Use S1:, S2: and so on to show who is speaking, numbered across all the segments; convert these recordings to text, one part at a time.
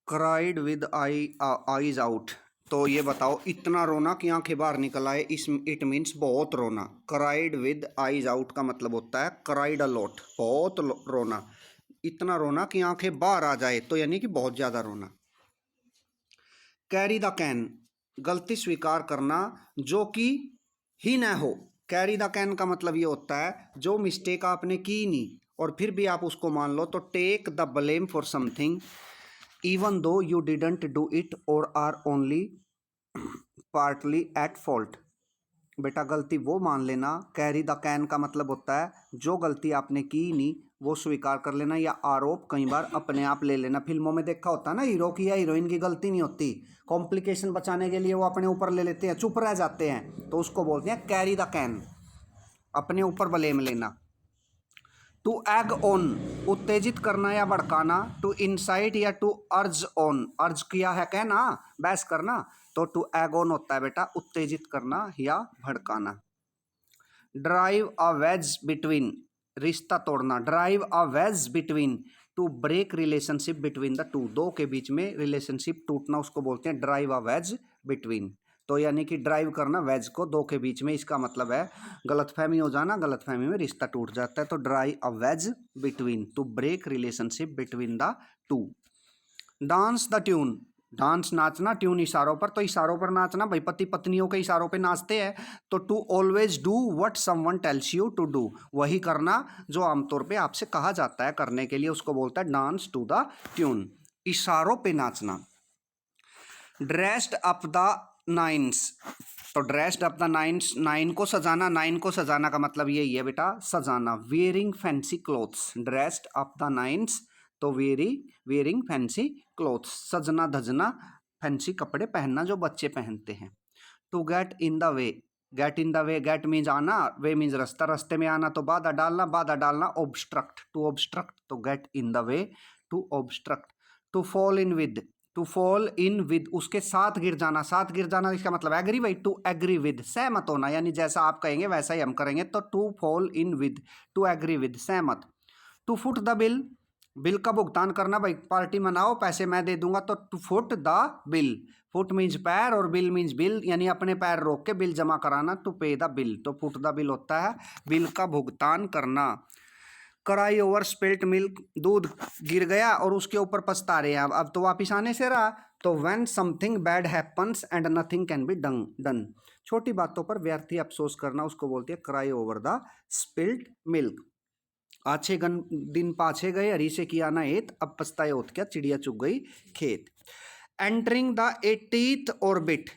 S1: Cried with eyes out. तो ये बताओ, इतना रोना कि आंखें बाहर निकल आए, इस इट मीन्स बहुत रोना। क्राइड विद आईज आउट का मतलब होता है क्राइड अ लॉट, बहुत रोना, इतना रोना कि आंखें बाहर आ जाए, तो यानी कि बहुत ज्यादा रोना। कैरी द कैन, गलती स्वीकार करना जो कि ही न हो। कैरी द कैन का मतलब ये होता है जो मिस्टेक आपने की नहीं और फिर भी आप उसको मान लो, तो take the blame for something even though you didn't do it or are only partly at fault। बेटा गलती वो मान लेना। कैरी द कैन का मतलब होता है जो गलती आपने की नहीं वो स्वीकार कर लेना, या आरोप कई बार अपने आप ले लेना। फिल्मों में देखा होता है ना, हीरो की या हीरोइन की गलती नहीं होती, कॉम्प्लिकेशन बचाने के लिए वो अपने ऊपर ले लेते हैं, चुप रह जाते हैं, तो उसको बोलते हैं कैरी द कैन, अपने ऊपर ब्लेम लेना। टू एग ऑन, उत्तेजित करना या भड़काना। टू इंसाइट या टू अर्ज ऑन, अर्ज किया है कहना, बहस करना, तो टू एग ऑन होता है बेटा उत्तेजित करना या भड़काना। ड्राइव अ वेज बिटवीन, रिश्ता तोड़ना। Drive a wedge between, to break relationship between the two, दो के बीच में रिलेशनशिप टूटना, उसको बोलते हैं ड्राइव अ वेज बिटवीन। तो यानी कि ड्राइव करना वेज को दो के बीच में, इसका मतलब है गलतफहमी हो जाना, गलतफहमी में रिश्ता टूट जाता है। तो drive a wedge between, to break relationship between the two. Dance the tune, dance नाचना, ट्यून इशारों पर, तो इशारों पर नाचना भाई, पति पत्नियों के इशारों पे नाचते हैं। तो to always do what someone tells you to do, वही करना जो आमतौर पे आपसे कहा जाता है करने के लिए, उसको बोलता है डांस टू द ट्यून, इशारों पे नाचना। ड्रेस्ड अप द नाइन्स, तो dressed up the nines, nine को सजाना, नाइन को सजाना का मतलब यही है बेटा सजाना। Wearing fancy clothes, dressed up the nines, तो वेयरिंग फैंसी क्लोथ्स, सजना धजना, फैंसी कपड़े पहनना जो बच्चे पहनते हैं। To get in the way, get in the way, get means आना, वे मीन्स रास्ता, रास्ते में आना, तो बाधा डालना, बाधा डालना ऑब्स्ट्रक्ट, टू ऑब्स्ट्रक्ट, तो get in the way, to obstruct. To fall in with, to fall in with, उसके साथ गिर जाना, साथ गिर जाना इसका मतलब एग्री भाई, टू एग्री विद, सहमत होना, यानी जैसा आप कहेंगे वैसा ही हम करेंगे, तो to fall in with, to agree with, सहमत। To foot the bill, bill का भुगतान करना भाई, पार्टी मनाओ पैसे मैं दे दूंगा, तो to foot the bill, foot means पैर और बिल मीन्स बिल, यानी अपने पैर रोक के बिल जमा कराना, टू पे द बिल, तो फुट द बिल होता है बिल का भुगतान करना। कढ़ाई ओवर स्पिल्ट मिल्क, दूध गिर गया और उसके ऊपर पछता रहे हैं, अब तो वापिस आने से रहा, तो when something bad happens and nothing can be done, छोटी बातों पर व्यर्थ ही अफसोस करना, उसको बोलते हैं cry over the spilt milk. आछे दिन पाछे गए, हरी से किया ना एत, अब पछताए होत क्या, चिड़िया चुग गई खेत। एंटरिंग द 80th ऑर्बिट,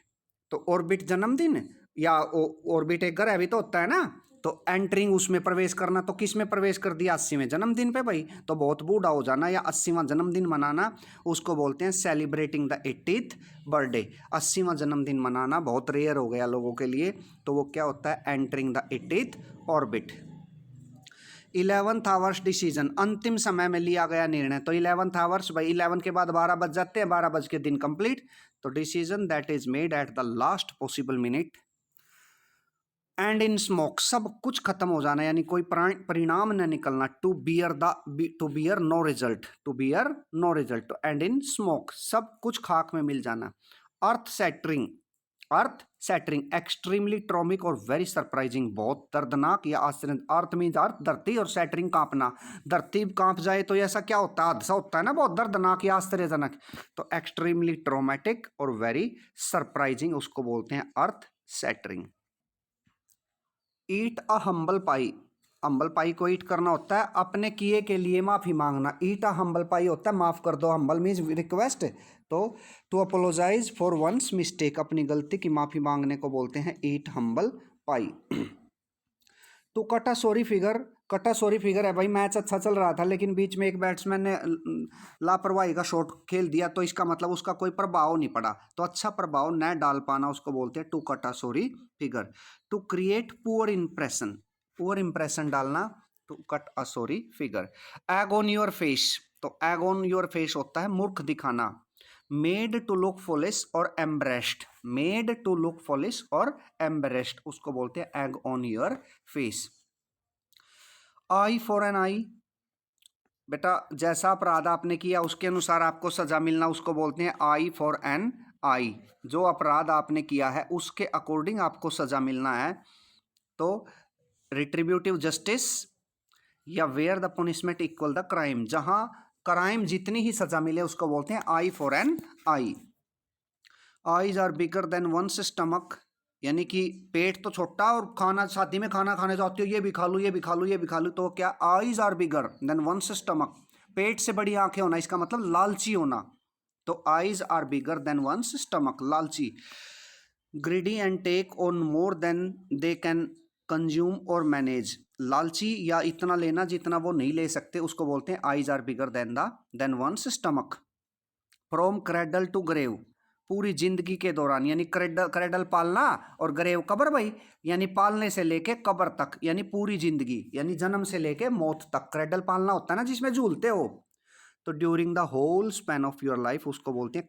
S1: तो ऑर्बिट जन्मदिन या ऑर्बिट एक ग्रह भी तो होता है ना, तो एंटरिंग उसमें प्रवेश करना, तो किस में प्रवेश कर दिया, 80वें जन्मदिन पे भाई, तो बहुत बूढ़ा हो जाना या 80वां जन्मदिन मनाना, उसको बोलते हैं सेलिब्रेटिंग द 80th बर्थडे। 80वां जन्मदिन मनाना बहुत रेयर हो गया लोगों के लिए, तो वो क्या होता है, entering the 80th orbit. 11th hours decision, अंतिम समय में लिया गया निर्णय, तो 11th आवर्स भाई 11 के बाद 12 बज जाते हैं, 12 बज के दिन कंप्लीट, तो decision that is made at the last possible minute. And in smoke, सब कुछ खत्म हो जाना, यानी कोई परिणाम न निकलना। To bear no result, to bear no result, and in smoke, सब कुछ खाक में मिल जाना। अर्थ सेटरिंग, अर्थ सेटरिंग, एक्सट्रीमली ट्रॉमिक और वेरी सरप्राइजिंग, बहुत दर्दनाक या आश्चर्य। अर्थ मीन्स अर्थ, धरती, और सेटरिंग कांपना, धरती कांप जाए तो ऐसा क्या होता है, हादसा होता है ना, बहुत दर्दनाक या आश्चर्यजनक, तो एक्सट्रीमली ट्रॉमेटिक और वेरी सरप्राइजिंग, उसको बोलते हैं अर्थ सेटरिंग। ईट अ हम्बल पाई, हम्बल पाई को ईट करना होता है अपने किए के लिए माफ़ी मांगना, ईट अ हम्बल पाई होता है माफ़ कर दो, हम्बल मीन्स रिक्वेस्ट, तो to apologise for one's mistake, अपनी गलती की माफ़ी मांगने को बोलते हैं eat humble pie. To cut a sorry figure, cut a sorry figure है भाई, मैच अच्छा चल रहा था लेकिन बीच में एक बैट्समैन ने लापरवाही का शॉट खेल दिया, तो इसका मतलब उसका कोई प्रभाव नहीं पड़ा, तो अच्छा प्रभाव न डाल पाना, उसको बोलते हैं to cut a sorry figure. To create poor impression, poor impression डालना, to cut a sorry figure. Egg on your face, तो एग ऑन योर फेस होता है मूर्ख दिखाना। मेड टू लुक फॉलिश और embarrassed, made to look foolish और embarrassed, उसको बोलते हैं egg on your face. Eye for an eye, बेटा जैसा अपराध आपने किया उसके अनुसार आपको सजा मिलना उसको बोलते हैं आई फॉर एन आई। जो अपराध आपने किया है उसके अकॉर्डिंग आपको सजा मिलना है, तो रिट्रीब्यूटिव जस्टिस या where the punishment equal the crime, जहां क्राइम जितनी ही सजा मिले उसको बोलते हैं eye for an eye. Eyes are bigger than one's stomach, यानी कि पेट तो छोटा और खाना, शादी में खाना खाने जाती हो ये भी खा लूँ ये भी खा लूँ ये भी खा लूँ, तो क्या eyes are bigger than one's stomach, पेट से बड़ी आंखें होना, इसका मतलब लालची होना, तो eyes are bigger than one's stomach, लालची। Greedy and take on more than they can consume और मैनेज, लालची या इतना लेना जितना वो नहीं ले सकते उसको बोलते हैं eyes are bigger than one's stomach. From cradle to grave, पूरी जिंदगी के दौरान, यानी क्रेडल पालना और ग्रेव कब्र भाई, यानी पालने से लेके कब्र तक, यानी पूरी जिंदगी, यानी जन्म से लेके मौत तक क्रेडल पालना होता है ना जिसमें झूलते हो, तो during the whole span of your life उसको बोलते हैं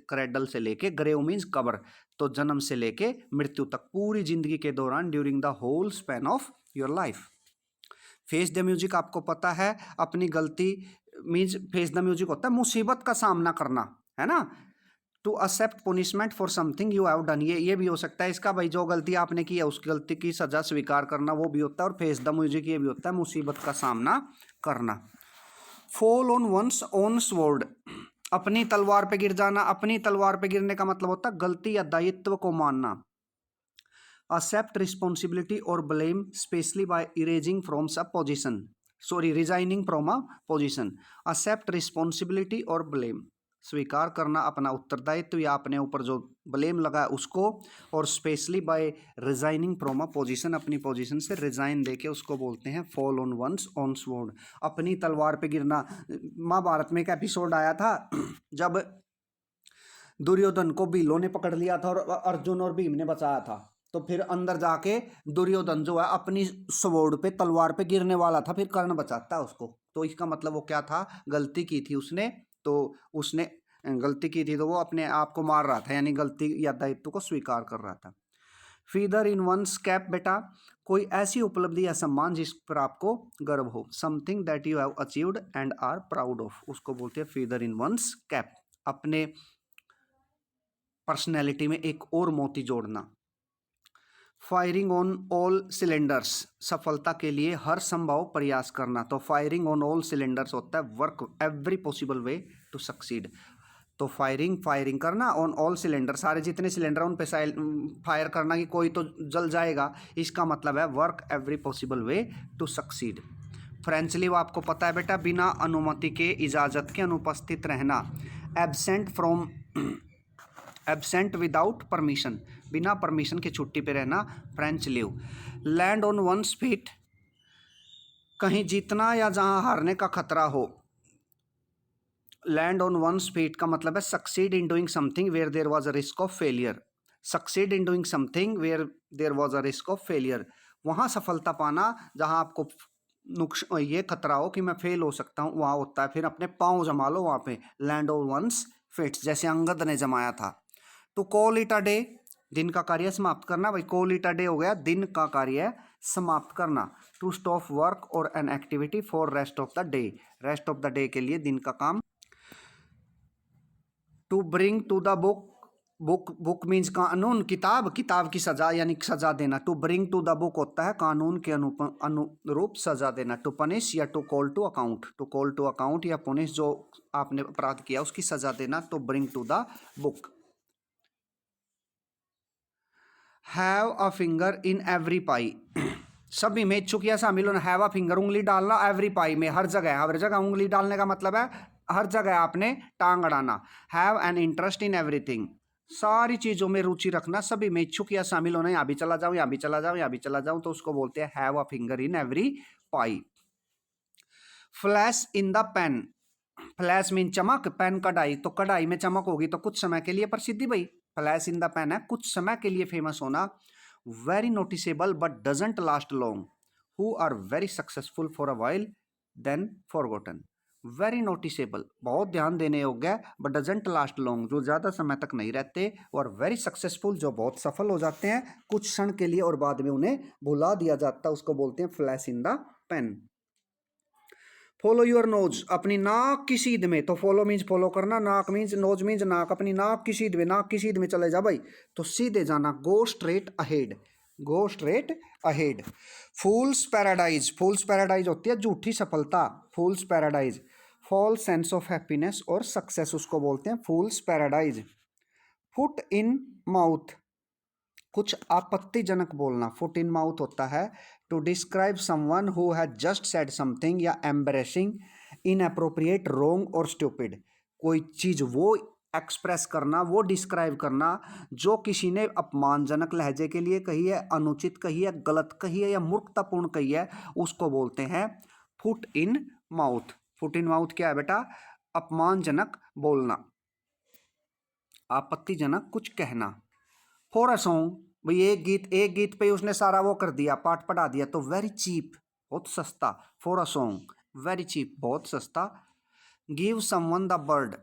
S1: क्रेडल से लेके, ग्रेव मीन्स कब्र, तो जन्म से लेके मृत्यु तक पूरी जिंदगी के दौरान, during the whole span of your life. Face the music आपको पता है, अपनी गलती मीन्स फेस द म्यूजिक होता है मुसीबत का सामना करना, है ना। To accept punishment for something you have done, ये भी हो सकता है इसका भाई, जो गलती आपने की है उस गलती की सजा स्वीकार करना वो भी होता है, और फेस द म्यूजिक ये भी होता है मुसीबत का सामना करना। Fall on one's own sword, अपनी तलवार पे गिर जाना, अपनी तलवार पे गिरने का मतलब होता है गलती या दायित्व को मानना। Accept responsibility or blame especially by erasing from a position, resigning from a position. Accept responsibility or blame, स्वीकार करना अपना उत्तरदायित्व या अपने ऊपर जो ब्लेम लगा है उसको, और especially by resigning from a position, अपनी पोजीशन से रिजाइन देके उसको बोलते हैं फॉल ऑन वंस ऑन स्वॉर्ड, अपनी तलवार पे गिरना। महाभारत में एक एपिसोड आया था जब दुर्योधन को भीलों ने पकड़ लिया था और अर्जुन और भीम ने बचाया था, तो फिर अंदर जाके दुर्योधन जो है अपनी स्वॉर्ड पे तलवार पे गिरने वाला था, फिर कर्ण बचाता है उसको, तो इसका मतलब वो क्या था, गलती की थी उसने, तो उसने गलती की थी तो वो अपने आप को मार रहा था, यानी गलती या दायित्व को स्वीकार कर रहा था। फीदर इन वंस कैप, बेटा कोई ऐसी उपलब्धि या सम्मान जिस पर आपको गर्व हो, something that you have achieved and are proud of, उसको बोलते हैं फीदर इन वंस कैप, अपने पर्सनैलिटी में एक और मोती जोड़ना। फायरिंग ऑन ऑल सिलेंडर्स, सफलता के लिए हर संभव प्रयास करना, तो फायरिंग ऑन ऑल सिलेंडर्स होता है work every possible way to succeed, तो फायरिंग करना ऑन ऑल सिलेंडर, सारे जितने सिलेंडर उन पे फायर करना कि कोई तो जल जाएगा, इसका मतलब है work every possible way to succeed. French leave आपको पता है बेटा, बिना अनुमति के इजाज़त के अनुपस्थित रहना, एब्सेंट विदाउट परमिशन, बिना परमिशन के छुट्टी पे रहना, French leave. Land on one's feet, कहीं जीतना या जहां हारने का खतरा हो, लैंड ऑन वंस फीट का मतलब है succeed in doing something where there was a risk of failure, succeed in doing something where there was a risk of failure, वहां सफलता पाना जहां आपको ये खतरा हो कि मैं फेल हो सकता हूँ, वहां होता है, फिर अपने पाँव जमा लो वहां पे, लैंड ऑन वंस फीट, जैसे अंगद ने जमाया था। To call it a day, दिन का कार्य समाप्त करना, भाई कॉल इट अ डे हो गया दिन का कार्य समाप्त करना। To stop work or an activity for rest of the day, rest of the day के लिए दिन का काम। To bring to the book means कानून, किताब की सजा यानी सजा देना, to bring to the book होता है कानून के अनुरूप सजा देना। टू पनिश या टू कॉल टू अकाउंट या पुनिश, जो आपने अपराध किया उसकी सजा देना, to bring to the book. Have a finger in every pie, सभी में इच्छुक या शामिल होना, हैव अ फिंगर उंगली डालना, एवरी पाई में हर जगह उंगली डालने का मतलब है हर जगह आपने टांग अड़ाना। Have an interest in everything, सारी चीजों में रुचि रखना, सभी में इच्छुक या शामिल होना, यहाँ भी चला जाऊं यहाँ भी चला जाऊं यहाँ भी चला जाऊं, तो उसको बोलते हैं have a finger in every pie. Flash in the pan, flash mean चमक, पेन कढ़ाई, तो कढ़ाई में चमक होगी तो कुछ समय के लिए प्रसिद्धि भाई, फ्लैश इन द पेन है कुछ समय के लिए फेमस होना। Very noticeable but doesn't last long, who are very successful for a while then forgotten, very noticeable बहुत ध्यान देने योग्य है, बट डजंट लास्ट लॉन्ग जो ज़्यादा समय तक नहीं रहते, और वेरी सक्सेसफुल जो बहुत सफल हो जाते हैं कुछ क्षण के लिए और बाद में उन्हें भुला दिया जाता है, उसको बोलते हैं flash in the pan. Follow your nose, अपनी नाक की सीध में, तो फॉलो मीन्स फॉलो करना, नाक मीन्स नोज मीन्स नाक, अपनी नाक की सीध में, नाक की सीध में चले जा भाई, तो सीधे जाना, go straight ahead, go straight ahead. Fool's paradise, fool's paradise होती है झूठी सफलता, fool's paradise. False sense of happiness और सक्सेस उसको बोलते हैं fool's paradise. Foot in mouth, कुछ आपत्तिजनक बोलना, फुट इन माउथ होता है to describe someone who has just said something या एम्बरेसिंग, इनअप्रोप्रिएट, रॉन्ग और स्टूपिड। कोई चीज वो एक्सप्रेस करना, वो डिस्क्राइब करना जो किसी ने अपमानजनक लहजे के लिए कही है, अनुचित कही है, गलत कही है या मूर्खतापूर्ण कही है, उसको बोलते हैं foot in mouth. Foot in mouth क्या है बेटा? अपमानजनक बोलना, आपत्तिजनक कुछ कहना। फॉर अ सॉन्ग, भाई एक गीत पे उसने सारा वो कर दिया, पाठ पढ़ा दिया, तो वेरी चीप, बहुत सस्ता। For a song very cheap, बहुत सस्ता। Give someone the bird,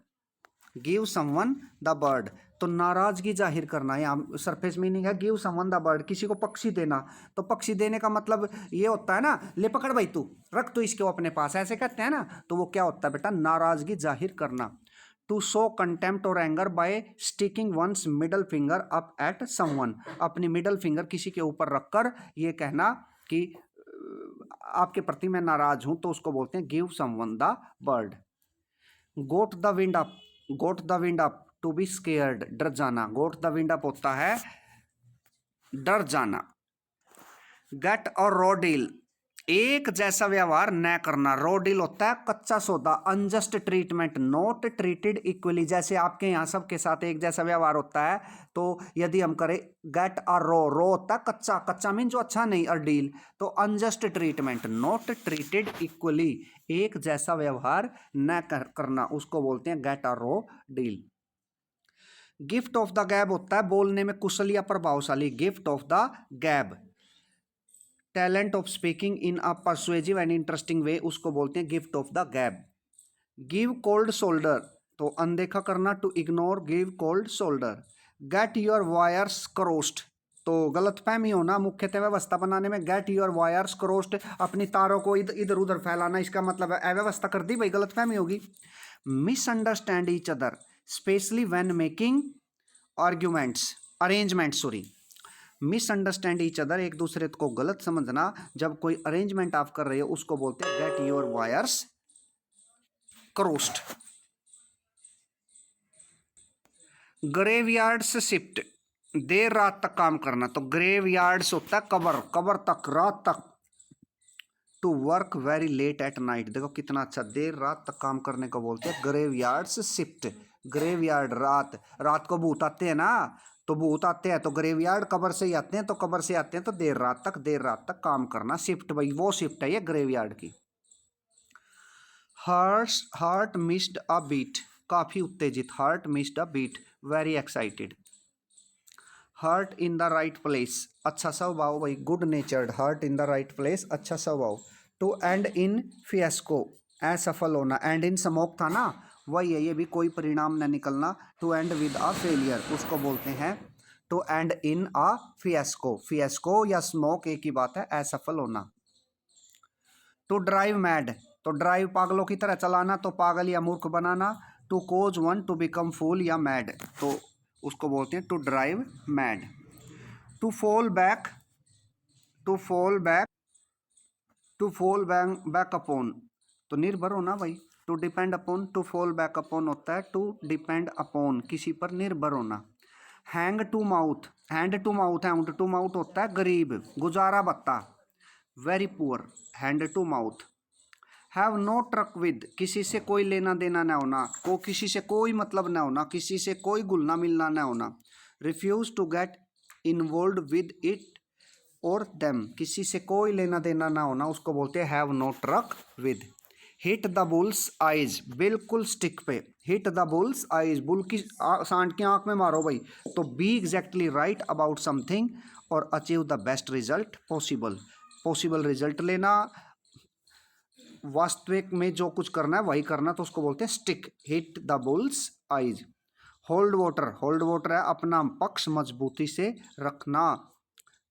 S1: give someone the bird, तो नाराजगी जाहिर करना, यहाँ सरफेस मीनिंग है गिव समवन द बर्ड, किसी को पक्षी देना। तो पक्षी देने का मतलब ये होता है ना, ले पकड़ भाई तू, रख तू इसको अपने पास, ऐसे कहते हैं ना, तो वो क्या होता है बेटा? नाराजगी जाहिर करना। To show contempt or anger by sticking one's middle finger up at someone, अपनी मिडल फिंगर किसी के ऊपर रखकर ये कहना कि आपके प्रति मैं नाराज हूं, तो उसको बोलते हैं give someone the bird. Got the wind up, got the wind up, to be scared, डर जाना, गोट द विंड अप होता है डर जाना। गेट और रॉ डील, एक जैसा व्यवहार न करना, रॉ डील होता है कच्चा सौदा, unjust treatment, not treated equally, जैसे आपके यहाँ सबके साथ एक जैसा व्यवहार होता है, तो यदि हम करें गेट अ रॉ, रॉ होता है कच्चा, कच्चा मीन जो अच्छा नहीं, और डील तो unjust treatment, not treated equally, एक जैसा व्यवहार न करना, उसको बोलते हैं get a raw deal. Gift of the gab होता है बोलने में कुशल या प्रभावशाली, gift of the gab. Talent of speaking in a persuasive and interesting way, उसको बोलते हैं gift of the gab. Give cold shoulder, तो अनदेखा करना, to ignore, give cold shoulder. Get your wires crossed, तो गलत फहमी होना, मुख्यतः व्यवस्था बनाने में गेट योर वायर्स क्रॉस्ड, अपनी तारों को इधर उधर फैलाना, इसका मतलब है अव्यवस्था कर दी भाई, गलत फहमी होगी। Misunderstand each other specially when making arguments, arrangement sorry, misunderstand each other, एक दूसरे को गलत समझना, जब कोई अरेंजमेंट आप कर रहे हो उसको बोलते हैं get your wires crossed. Graveyards shift, देर रात तक काम करना, तो ग्रेवयार्ड्स होता है कबर, कबर तक, रात तक। To work very late at night, देखो कितना अच्छा, देर रात तक काम करने को बोलते हैं ग्रेवयार्ड्स शिफ्ट। ग्रेवयार्ड रात, रात को भूत आते हैं ना, तो भूत आते हैं, तो ग्रेवयार्ड कबर से ही आते हैं, तो कबर से आते हैं, तो देर रात तक, देर रात तक काम करना, शिफ्ट भाई वो शिफ्ट है ये ग्रेवयार्ड की। हार्ट मिस्ड अ बीट, काफी उत्तेजित, heart missed a beat, very excited. Heart in the right place, अच्छा स्वभाव भाई, good natured, heart in the right place, अच्छा स्वभाव। टू एंड इन फियास्को, असफल होना, एंड इन स्मोक था ना, वही है, ये भी कोई परिणाम न निकलना। To end with a failure, उसको बोलते हैं to end in a fiasco, fiasco या स्मोक एक ही बात है, असफल होना। टू ड्राइव मैड, तो ड्राइव पागलों की तरह चलाना, तो पागल या मूर्ख बनाना। To cause one to become fool या मैड, तो उसको बोलते हैं to drive mad. To fall back, to fall back, to fall back upon, तो निर्भर होना भाई, to depend upon, to fall back upon होता है टू डिपेंड अपॉन, किसी पर निर्भर होना। Hand to mouth, hand to mouth, hand to mouth होता है गरीब, गुजारा बत्ता, very poor, hand to mouth. Have no truck with, किसी से कोई लेना देना ना होना, को किसी से कोई मतलब ना होना, किसी से कोई घुलना मिलना ना होना। Refuse to get involved with it or them, किसी से कोई लेना देना ना होना, उसको बोलते हैं have no truck with. Hit the bull's eyes, बिल्कुल स्टिक पे, hit the bull's eyes, bull की सांड की आंख में मारो भाई, तो be exactly right about something और achieve the best result possible, possible result लेना, वास्तविक में जो कुछ करना है वही करना, तो उसको बोलते हैं stick, hit the bull's eyes. Hold water, hold water है अपना पक्ष मजबूती से रखना,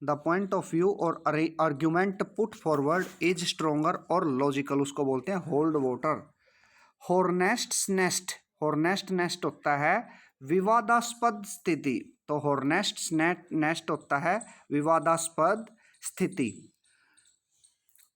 S1: द पॉइंट ऑफ व्यू और argument put forward is stronger और लॉजिकल, उसको बोलते हैं होल्ड वाटर। हॉर्नेस्ट नेस्ट, हॉर्नेस्ट नेस्ट होता है विवादास्पद स्थिति, तो हॉर्नेस्ट नेस्ट होता है विवादास्पद स्थिति।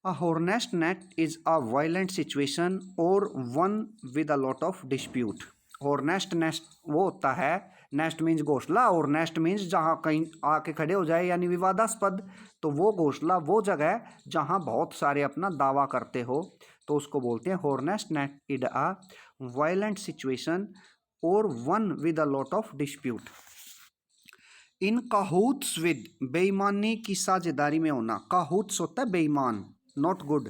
S1: A hornet's net is a violent situation or one with a lot of dispute. Hornet's nest वो होता है, नेस्ट मीन्स घोंसला और नेस्ट मीन्स जहाँ कहीं आके खड़े हो जाए यानी विवादास्पद, तो वो घोंसला वो जगह है जहाँ बहुत सारे अपना दावा करते हो, तो उसको बोलते हैं hornet's nest is a violent situation और one with a lot of dispute. In cahoots with, बेईमानी की साझेदारी में होना, काहूट्स होता है बेईमान, not good.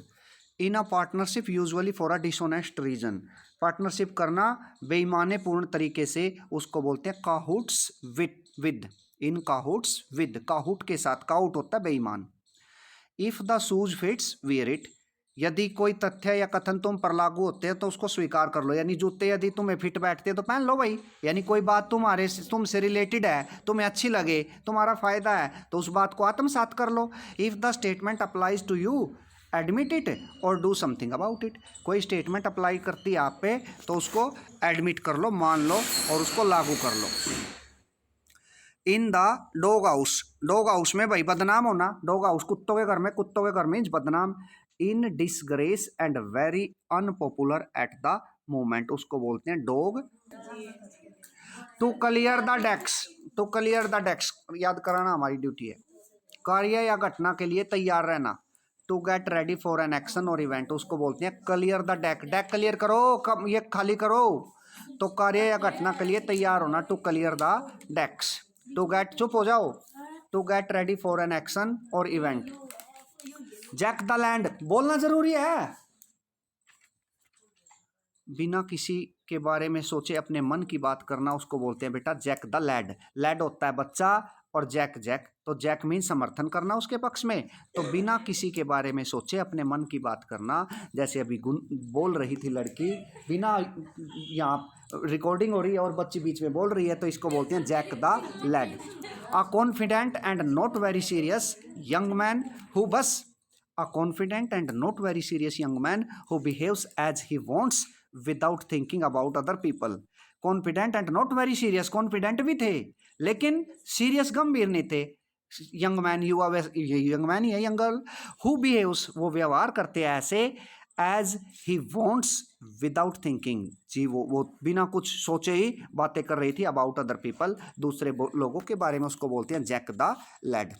S1: In a partnership usually for a dishonest reason, partnership करना बेईमाने पूर्ण तरीके से, उसको बोलते हैं काहूट्स विद। इन काहूट्स विद, काहूट के साथ, काहूट होता है बेईमान। If the shoes fits wear it, यदि कोई तथ्य या कथन तुम पर लागू होते हैं तो उसको स्वीकार कर लो, यानी जूते यदि तुम्हें फिट बैठते हैं तो पहन लो भाई, यानी कोई बात तुमसे रिलेटेड है, तुम्हें अच्छी लगे, तुम्हारा फायदा है, तो उस बात को आत्मसात कर लो। If the statement applies to you admit it और डू समथिंग अबाउट इट, कोई स्टेटमेंट अप्लाई करती है आप पे तो उसको एडमिट कर लो, मान लो और उसको लागू कर लो। In the dog house, dog house में भाई बदनाम होना, डॉग हाउस कुत्तों के घर में, कुत्तों के घर में बदनाम। In disgrace and very unpopular at the moment, उसको बोलते हैं dog. To clear the desk, to clear the desk याद कराना हमारी ड्यूटी है, कार्य या घटना के लिए तैयार रहना। To get ready for an action or event, उसको बोलते हैं clear the deck, deck clear करो, कब ये खाली करो, तो कार्य या घटना के लिए तैयार होना, to clear the decks. To get, चुप हो जाओ, to get ready for an action or event. Jack the land, बोलना जरूरी है, बिना किसी के बारे में सोचे अपने मन की बात करना, उसको बोलते हैं बेटा जैक द लैड। लैड होता है बच्चा और जैक जैक, तो जैक मीन समर्थन करना उसके पक्ष में, तो बिना किसी के बारे में सोचे अपने मन की बात करना, जैसे अभी बोल रही थी लड़की, बिना, यहाँ रिकॉर्डिंग हो रही है और बच्ची बीच में बोल रही है, तो इसको बोलते हैं jack the lad. A confident and not very serious young man who बस, a confident and not very serious young man who behaves as he wants without thinking about other people. Confident and not very serious, confident भी थे लेकिन serious गंभीर नहीं थे। Young man, युवा, young man ही है, यंग गर्ल। हु बिहेव्स, वो व्यवहार करते हैं ऐसे, as he wants without thinking, जी वो बिना कुछ सोचे ही बातें कर रही थी अबाउट अदर पीपल, दूसरे लोगों के बारे में, उसको बोलते हैं jack the lad.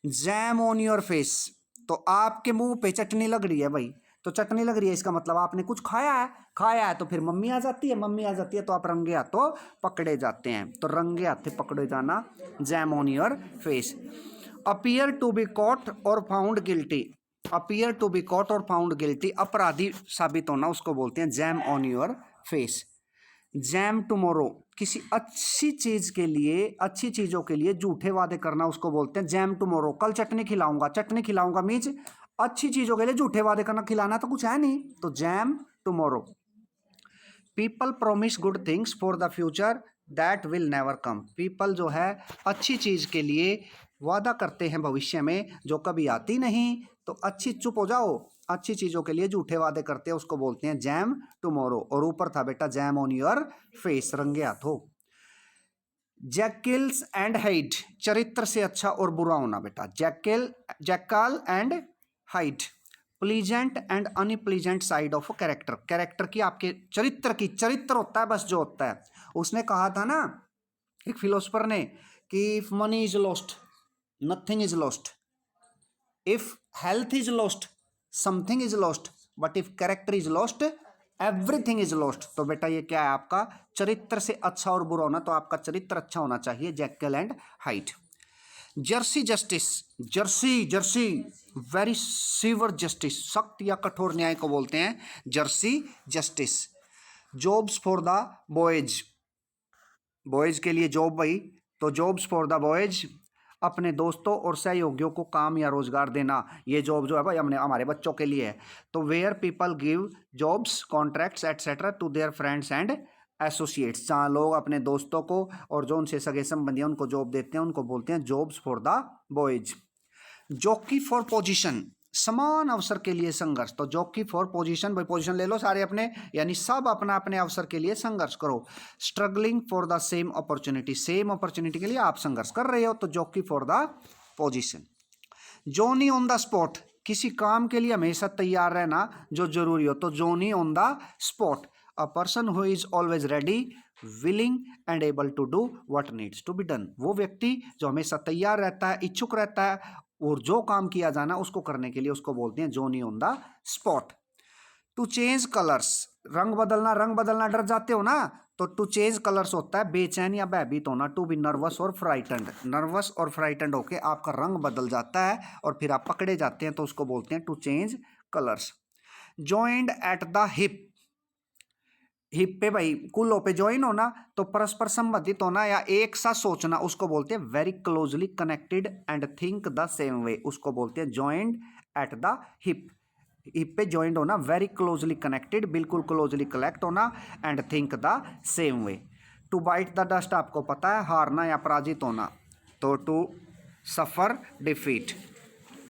S1: Jam on your face, तो आपके मुंह पे चटनी लग रही है भाई, तो चटनी लग रही है इसका मतलब आपने कुछ खाया है, खाया है तो फिर मम्मी आ जाती है, मम्मी आ जाती है तो आप रंगे हाथों पकड़े जाते हैं, तो रंगे हाथे पकड़े जाना, jam on your face. Appear to be caught और found guilty, appear to be caught और फाउंड गिल्टी, अपराधी साबित होना, उसको बोलते हैं jam on your face. Jam tomorrow, किसी अच्छी चीज के लिए, अच्छी चीजों के लिए झूठे वादे करना, उसको बोलते हैं जैम टुमारो। कल चटनी खिलाऊंगा, चटनी खिलाऊंगा मीन्स अच्छी चीजों के लिए झूठे वादे करना, खिलाना तो कुछ है नहीं, तो jam tomorrow. People promise good things for the future that will never come, people जो है अच्छी चीज के लिए वादा करते हैं भविष्य में जो कभी आती नहीं, तो अच्छी, चुप हो जाओ, अच्छी चीजों के लिए झूठे वादे करते हैं, उसको बोलते हैं जैम टुमारो। और ऊपर था बेटा जैम ऑन योर फेस, रंगे हाथों। जैकिल्स एंड हाइड, चरित्र से अच्छा और बुरा होना बेटा, jackal and hide. Pleasant and unpleasant side of character, character की, आपके चरित्र की, चरित्र होता है बस जो होता है, उसने कहा था ना एक फिलोसफर ने कि if money is lost nothing is lost, if health is lost something is lost, but if character is lost everything is lost. तो बेटा ये क्या है आपका चरित्र से अच्छा और बुरा होना, तो आपका चरित्र अच्छा होना चाहिए, jackal and hide. Jersey justice, Jersey, Jersey very sewer justice, सख्त या कठोर न्याय को बोलते हैं Jersey justice. Jobs for the boys, boys के लिए जॉब भाई, तो जॉब्स फॉर द बॉयज, अपने दोस्तों और सहयोगियों को काम या रोजगार देना, ये जॉब जो है भाई हमने हमारे बच्चों के लिए है। तो where people give jobs contracts etcetera to their friends and associates, जहाँ लोग अपने दोस्तों को और जो उनसे सगे संबंधी हैं उनको जॉब देते हैं, उनको बोलते हैं jobs for the boys. Jockey for position, समान अवसर के लिए संघर्ष। तो जॉकी फॉर पोजीशन, भाई पोजीशन ले लो सारे अपने, यानी सब अपना अपने अवसर के लिए संघर्ष करो। Struggling for the same opportunity, same opportunity के लिए आप संघर्ष कर रहे हो, तो jockey for the position. Johnny on the spot, किसी काम के लिए हमेशा तैयार रहना जो जरूरी हो, तो Johnny on the spot, a person who is always ready, willing and able to do what needs to be done, वो व्यक्ति जो हमेशा तैयार रहता है, इच्छुक रहता है और जो काम किया जाना उसको करने के लिए उसको बोलते हैं Johnny on the spot. To change colours, रंग बदलना डर जाते हो ना, तो टू चेंज कलर्स होता है बेचैन या भयभीत होना। टू बी नर्वस और फ्राइटेंड, नर्वस और फ्राइटेंड होके आपका रंग बदल जाता है और फिर आप पकड़े जाते हैं, तो उसको बोलते हैं to change colours. Joined at the hip, hip पे भाई कुल्लों पे ज्वाइन होना, तो परस्पर संबंधित होना या एक साथ सोचना, उसको बोलते हैं very closely connected and think the same way, उसको बोलते हैं joined at the hip. Hip पे ज्वाइंट होना, वेरी क्लोजली कनेक्टेड, बिल्कुल क्लोजली कलेक्ट होना, and think the same way. To bite the dust आपको पता है, हारना या पराजित होना, तो टू सफर डिफीट।